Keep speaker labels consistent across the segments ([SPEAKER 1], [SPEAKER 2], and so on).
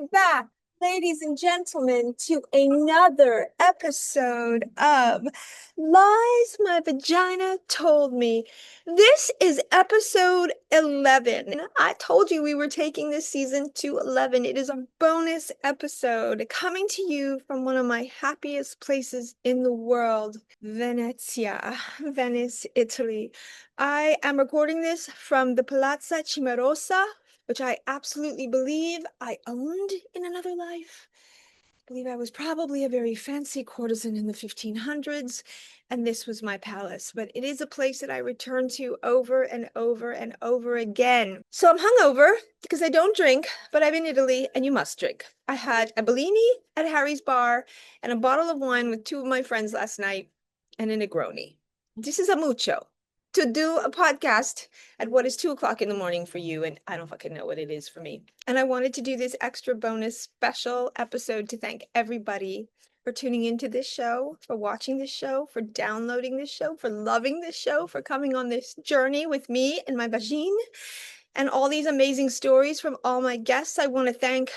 [SPEAKER 1] Welcome back, ladies and gentlemen, to another episode of Lies My Vagina Told Me. This is episode 11. I told you we were taking this season to 11. It is a bonus episode coming to you from one of my happiest places in the world, Venezia, Venice, Italy. I am recording this from the Palazzo Cimarosa, which I absolutely believe I owned in another life. I believe I was probably a very fancy courtesan in the 1500s, and this was my palace. But it is a place that I return to over and over and over again. So I'm hungover because I don't drink, but I'm in Italy and you must drink. I had a Bellini at Harry's bar and a bottle of wine with two of my friends last night and a Negroni. This is a mucho to do a podcast at what is 2 o'clock in the morning for you, and I don't fucking know what it is for me. And I wanted to do this extra bonus special episode to thank everybody for tuning into this show, for watching this show, for downloading this show, for loving this show, for coming on this journey with me and my vagine, and all these amazing stories from all my guests. I want to thank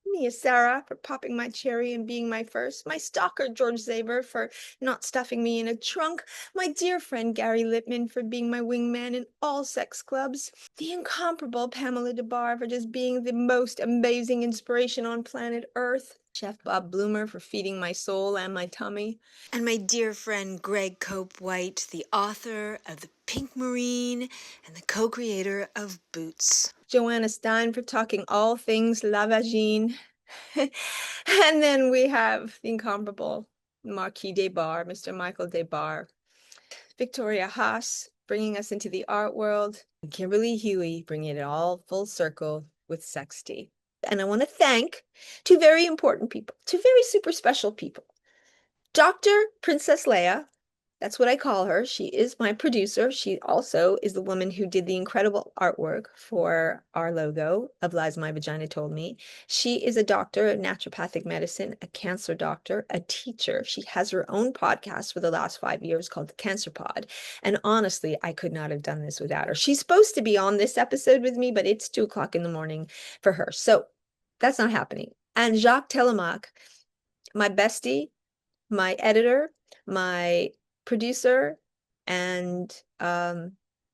[SPEAKER 1] Mia Sarah for popping my cherry and being my first, my stalker George Zaber for not stuffing me in a trunk, my dear friend Gary Lippman for being my wingman in all sex clubs, the incomparable Pamela DeBar for just being the most amazing inspiration on planet Earth, Chef Bob Bloomer for feeding my soul and my tummy, and my dear friend Greg Cope White, the author of The Pink Marine and the co-creator of Boots. Joanna Stein for talking all things La Vagine. And then we have the incomparable Marquis des Barres, Mr. Michael des Barres, Victoria Haas bringing us into the art world, and Kimberly Huey bringing it all full circle with Sexty. And I want to thank two very important people, two very super special people. Dr. Princess Leia, that's what I call her. She is my producer. She also is the woman who did the incredible artwork for our logo of Lies My Vagina Told Me. She is a doctor of naturopathic medicine, a cancer doctor, a teacher. She has her own podcast for the last 5 years called The Cancer Pod. And honestly, I could not have done this without her. She's supposed to be on this episode with me, but it's 2 o'clock in the morning for her. So that's not happening. And Jacques Telemaque, my bestie, my editor, my producer, and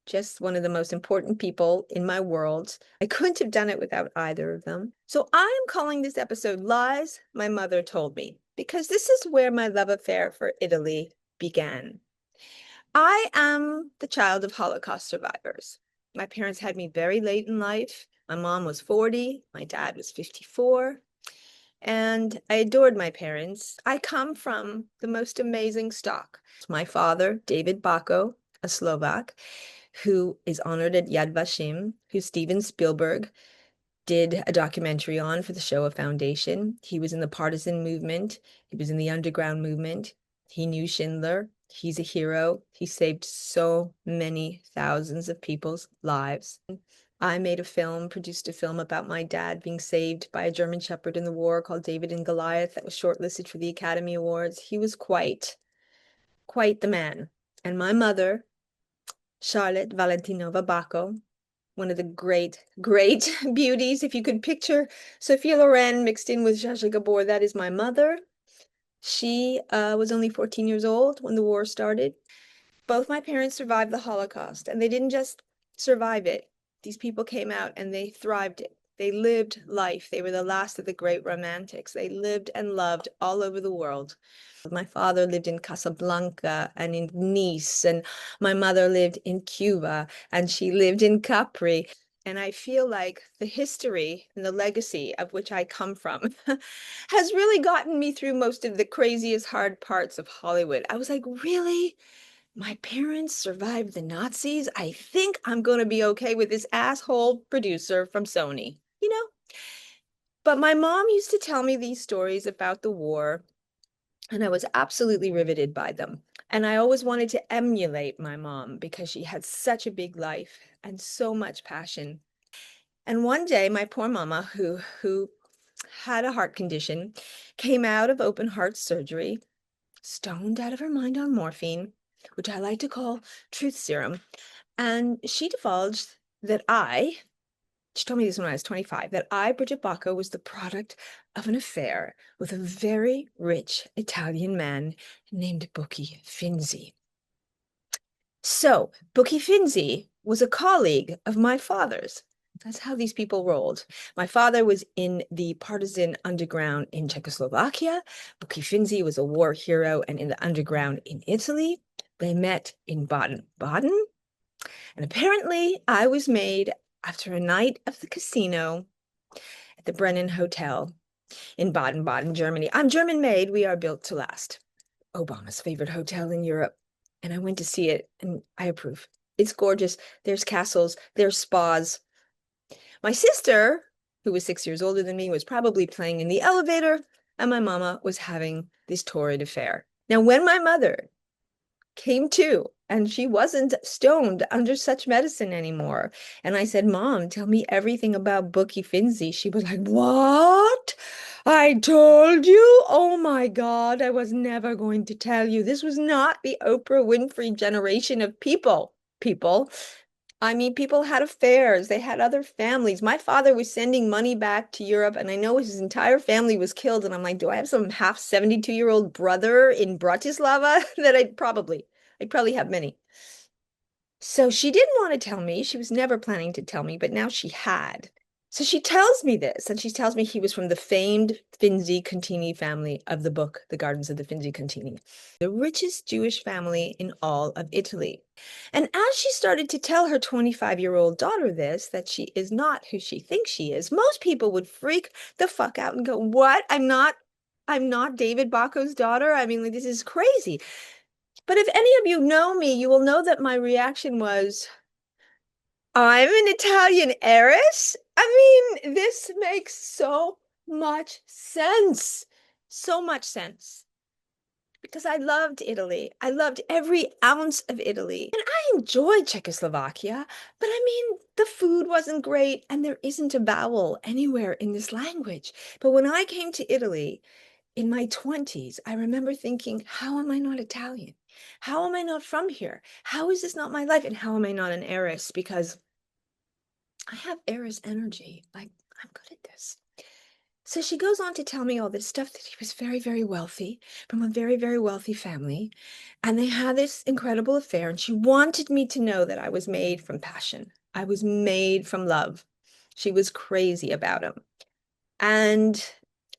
[SPEAKER 1] just one of the most important people in my world. I couldn't have done it without either of them. So I am calling this episode Lies My Mother Told Me, because this is where my love affair for Italy began. I am the child of Holocaust survivors. My parents had me very late in life. My mom was 40, my dad was 54. And I adored my parents. I come from the most amazing stock. My father, David Bako, a Slovak, who is honored at Yad Vashem, who Steven Spielberg did a documentary on for the Shoah Foundation. He was in the partisan movement. He was in the underground movement. He knew Schindler. He's a hero. He saved so many thousands of people's lives. I made a film, produced a film about my dad being saved by a German Shepherd in the war called David and Goliath that was shortlisted for the Academy Awards. He was quite the man. And my mother, Charlotte Valentinova Bako, one of the great beauties. If you could picture Sophia Loren mixed in with Zsa Zsa Gabor, that is my mother. She was only 14 years old when the war started. Both my parents survived the Holocaust, and they didn't just survive it. These people came out and they thrived it. They lived life. They were the last of the great romantics. They lived and loved all over the world. My father lived in Casablanca and in Nice, and my mother lived in Cuba, and she lived in Capri. And I feel like the history and the legacy of which I come from has really gotten me through most of the craziest hard parts of Hollywood. I was like, really? My parents survived the Nazis? I think I'm going to be okay with this asshole producer from Sony, you know? But my mom used to tell me these stories about the war, and I was absolutely riveted by them. And I always wanted to emulate my mom because she had such a big life and so much passion. And one day, my poor mama, who had a heart condition, came out of open heart surgery, stoned out of her mind on morphine, which I like to call truth serum. And she divulged that I She told me this when I was 25, that I, Brigitte Bako, was the product of an affair with a very rich Italian man named Bucchi Finzi. So, Bucchi Finzi was a colleague of my father's. That's how these people rolled. My father was in the partisan underground in Czechoslovakia. Bucchi Finzi was a war hero and in the underground in Italy. They met in Baden-Baden. And apparently, I was made after a night of the casino at the Brennan Hotel in Baden-Baden, Germany. I'm German made. We are built to last. Obama's favorite hotel in Europe. And I went to see it, and I approve. It's gorgeous. There's castles, there's spas. My sister, who was 6 years older than me, was probably playing in the elevator, and my mama was having this torrid affair. Now, when my mother came to, and she wasn't stoned under such medicine anymore. And I said, Mom, tell me everything about Bucchi Finzi. She was like, what? I told you? Oh my God, I was never going to tell you. This was not the Oprah Winfrey generation of people. I mean, people had affairs. They had other families. My father was sending money back to Europe, and I know his entire family was killed. And I'm like, do I have some half 72-year-old brother in Bratislava that I'd probably have many. So she didn't want to tell me. She was never planning to tell me, but now she had. So she tells me this, and she tells me he was from the famed Finzi Contini family of the book, The Gardens of the Finzi Contini, the richest Jewish family in all of Italy. And as she started to tell her 25-year-old daughter this, that she is not who she thinks she is, most people would freak the fuck out and go, what? I'm not David Bako's daughter. I mean, like, this is crazy. But if any of you know me, you will know that my reaction was, I'm an Italian heiress? I mean, this makes so much sense. So much sense. Because I loved Italy. I loved every ounce of Italy. And I enjoyed Czechoslovakia, but I mean, the food wasn't great and there isn't a vowel anywhere in this language. But when I came to Italy, in my 20s, I remember thinking, how am I not Italian? How am I not from here? How is this not my life? And how am I not an heiress? Because I have heiress energy. Like, I'm good at this. So she goes on to tell me all this stuff, that he was very, very wealthy, from a very, very wealthy family. And they had this incredible affair. And she wanted me to know that I was made from passion. I was made from love. She was crazy about him. And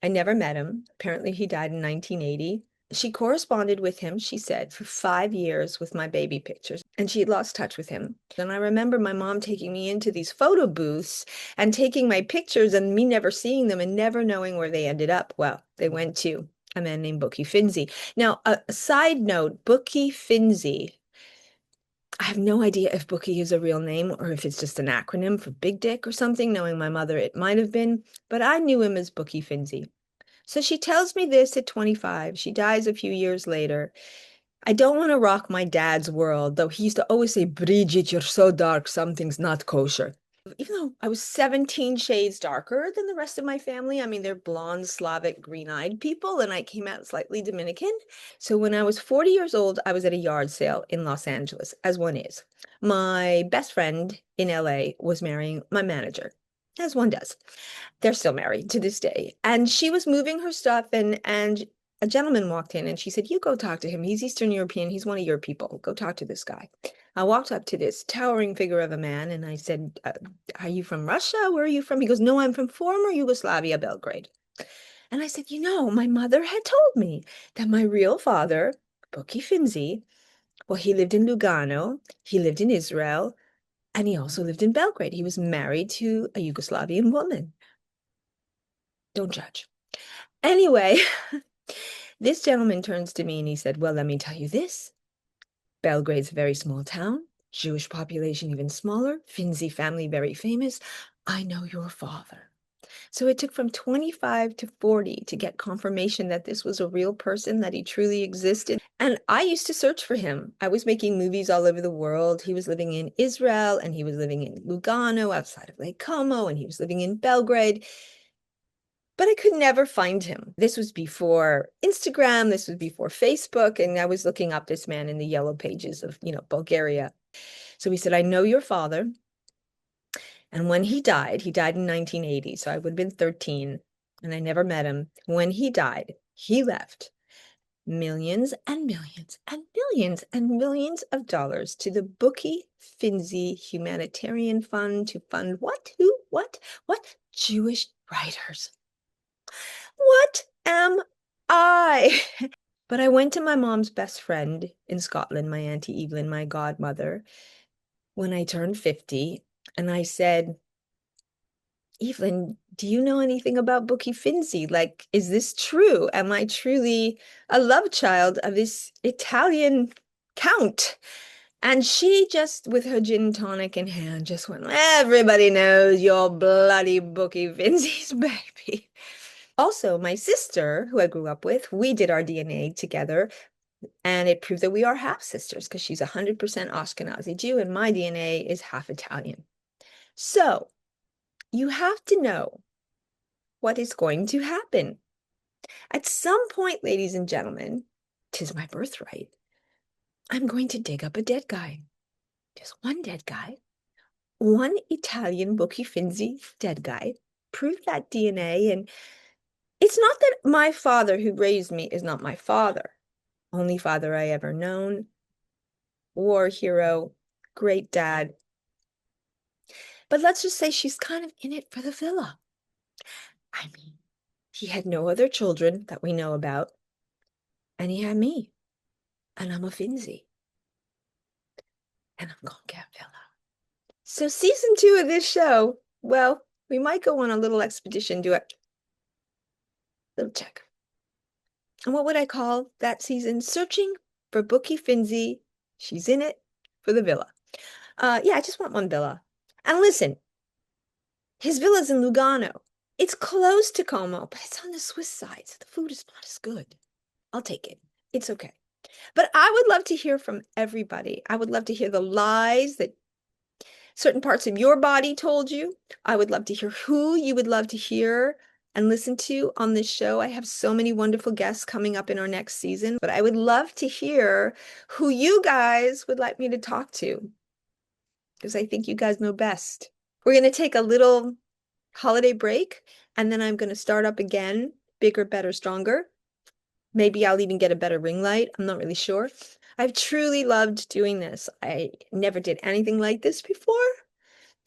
[SPEAKER 1] I never met him. Apparently, he died in 1980. She corresponded with him, she said, for 5 years with my baby pictures, and she had lost touch with him. And I remember my mom taking me into these photo booths and taking my pictures and me never seeing them and never knowing where they ended up. Well, they went to a man named Bucchi Finzi. Now, a side note, Bucchi Finzi, I have no idea if Bucchi is a real name or if it's just an acronym for Big Dick or something. Knowing my mother, it might have been, but I knew him as Bucchi Finzi. So she tells me this at 25. She dies a few years later. I don't want to rock my dad's world, though he used to always say, Brigitte, you're so dark, something's not kosher. Even though I was 17 shades darker than the rest of my family, I mean, they're blonde, Slavic, green-eyed people, and I came out slightly Dominican. So when I was 40 years old, I was at a yard sale in Los Angeles, as one is. My best friend in LA was marrying my manager, as one does. They're still married to this day. And she was moving her stuff, and a gentleman walked in and she said, you go talk to him. He's Eastern European. He's one of your people. Go talk to this guy. I walked up to this towering figure of a man and I said, are you from Russia? Where are you from? He goes, no, I'm from former Yugoslavia, Belgrade. And I said, you know, my mother had told me that my real father, Bucchi Finzi, well, he lived in Lugano, he lived in Israel, and he also lived in Belgrade. He was married to a Yugoslavian woman. Don't judge. Anyway, this gentleman turns to me and he said, well, let me tell you this. Belgrade's a very small town, Jewish population even smaller, Finzi family very famous. I know your father. So it took from 25 to 40 to get confirmation that this was a real person, that he truly existed. And I used to search for him. I was making movies all over the world. He was living in Israel and he was living in Lugano outside of Lake Como and he was living in Belgrade. But I could never find him. This was before Instagram. This was before Facebook. And I was looking up this man in the yellow pages of, Bulgaria. So he said, I know your father. And when he died in 1980, so I would have been 13, and I never met him. When he died, he left millions and millions and millions and millions of dollars to the Bookie Finzi Humanitarian Fund to fund what? Who? What? Jewish writers. What am I? But I went to my mom's best friend in Scotland, my Auntie Evelyn, my godmother, when I turned 50, and I said, Evelyn, do you know anything about Bookie Finzi? Like, is this true? Am I truly a love child of this Italian count? And she just, with her gin tonic in hand, just went, everybody knows you're bloody Bookie Finzi's baby. Also, my sister, who I grew up with, we did our DNA together, and it proved that we are half sisters because she's 100% Ashkenazi Jew and my DNA is half Italian. So you have to know what is going to happen. At some point, ladies and gentlemen, 'tis my birthright, I'm going to dig up a dead guy. Just one dead guy, one Italian Bookie Finzi dead guy, prove that DNA. And it's not that my father who raised me is not my father, only father I ever known, war hero, great dad. But let's just say she's kind of in it for the villa. I mean, he had no other children that we know about, and he had me, and I'm a Finzi, and I'm gonna get villa. So season 2 of this show, well, we might go on a little expedition, do a little check. And what would I call that season? Searching for Bookie Finzi. She's in it for the villa. Yeah, I just want one villa. And listen, his villa's in Lugano. It's close to Como, but it's on the Swiss side, so the food is not as good. I'll take it. It's okay. But I would love to hear from everybody. I would love to hear the lies that certain parts of your body told you. I would love to hear who you would love to hear and listen to on this show. I have so many wonderful guests coming up in our next season, but I would love to hear who you guys would like me to talk to, because I think you guys know best. We're going to take a little holiday break, and then I'm going to start up again, bigger, better, stronger. Maybe I'll even get a better ring light. I'm not really sure. I've truly loved doing this. I never did anything like this before.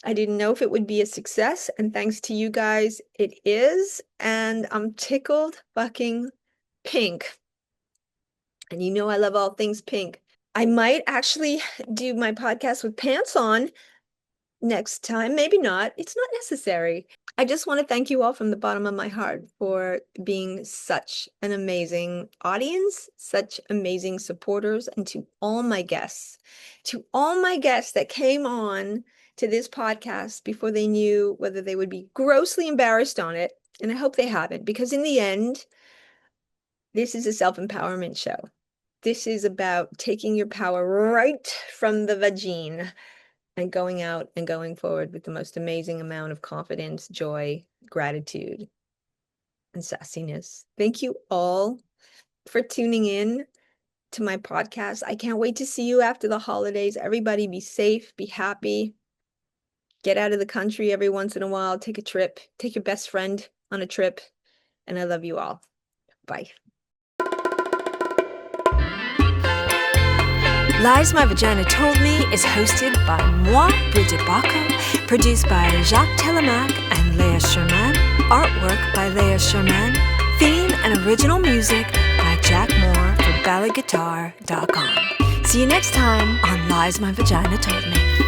[SPEAKER 1] I didn't know if it would be a success, and thanks to you guys, it is, and I'm tickled fucking pink. And you know I love all things pink. I might actually do my podcast with pants on next time. Maybe not. It's not necessary. I just want to thank you all from the bottom of my heart for being such an amazing audience, such amazing supporters, and to all my guests that came on to this podcast before they knew whether they would be grossly embarrassed on it. And I hope they haven't, because in the end, this is a self-empowerment show. This is about taking your power right from the vagine and going out and going forward with the most amazing amount of confidence, joy, gratitude, and sassiness. Thank you all for tuning in to my podcast. I can't wait to see you after the holidays. Everybody be safe, be happy. Get out of the country every once in a while. Take a trip. Take your best friend on a trip. And I love you all. Bye. Lies My Vagina Told Me is hosted by moi, Brigitte Bako, produced by Jacques Telemac and Leah Sherman, artwork by Leah Sherman, theme and original music by Jack Moore for balladguitar.com. See you next time on Lies My Vagina Told Me.